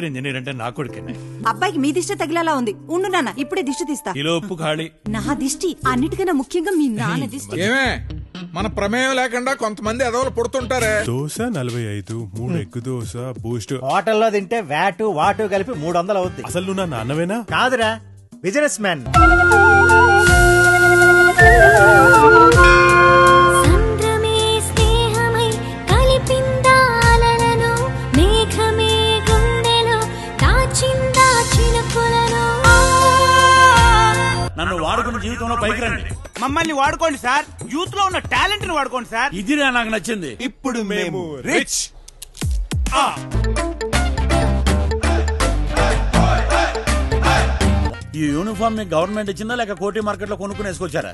Engineer అంటే నా కొడుకేనే. అబ్బాయికి మీ దిష్టి తగిలేలా ఉంది. ఉండు నాన్న, ఇప్పుడే దిష్టి తీస్తా. కిలో ఉప్పు ఖాళీ. నా దిష్టి అన్నిటికన్నా ముఖ్యంగా మీ నాన్న దిష్టి. ఏమే మన ప్రమేయం లేకుండా కొంతమంది ఎదవలు పుడుతుంటారే. Dosa 45, 3 egg dosa Boost. హోటల్లో తింటే వాటు వాటు కలిపి 300 అవుద్ది. అసలు నువ్వు నా నాన్నవేనా? కాదురా, బిజినెస్ మ్యాన్. నన్ను వాడుకున్న జీవితంలో పైకి రండి. మమ్మల్ని వాడుకోండి సార్. యూత్ లో ఉన్న టాలెంట్ ని వాడుకోండి సార్. ఇది నాకు నచ్చింది. ఇప్పుడు మేము రిచ్. ఈ యూనిఫామ్ మీకు గవర్నమెంట్ ఇచ్చిందా లేక కోటి మార్కెట్ లో కొనుక్కుని వేసుకొచ్చారా?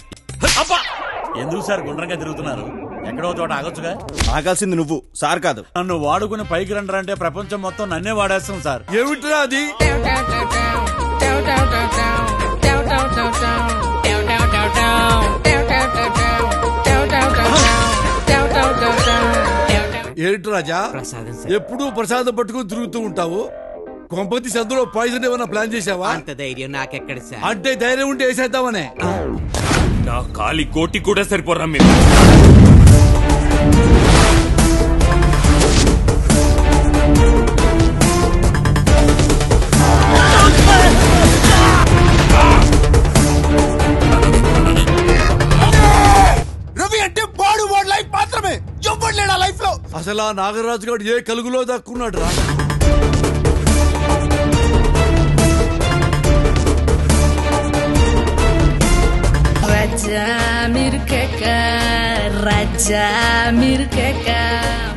ఎందుకు సార్ గుండ్రంగా తిరుగుతున్నారు? ఎక్కడో చోట ఆగొచ్చుగా. ఆగాల్సింది నువ్వు, సార్ కాదు. నన్ను వాడుకుని పైకి రండి ప్రపంచం మొత్తం నన్నే వాడేస్తాం సార్. ఏమిట్రా అది? ఏంటి రాజా, ఎప్పుడు ప్రసాదం పట్టుకుని తిరుగుతూ ఉంటావు? కొంపతి సందులో పాయిజన్ ఏమైనా ప్లాన్ చేసావా? అంత ధైర్యం నాకెక్కడ సార్. అంటే ధైర్యం ఉంటే వేసేద్దామనే. నా కాలి కోటి కూడా సరిపోరా మీరు. రవి అంటే బాడు వాడు లైఫ్ మాత్రమే, ఎవ్వడు లేడా లైఫ్ లో. అసలు ఆ నాగరాజు గారు ఏ కలుగులో దక్కున్నాడు రా. రాజా మీరు కేక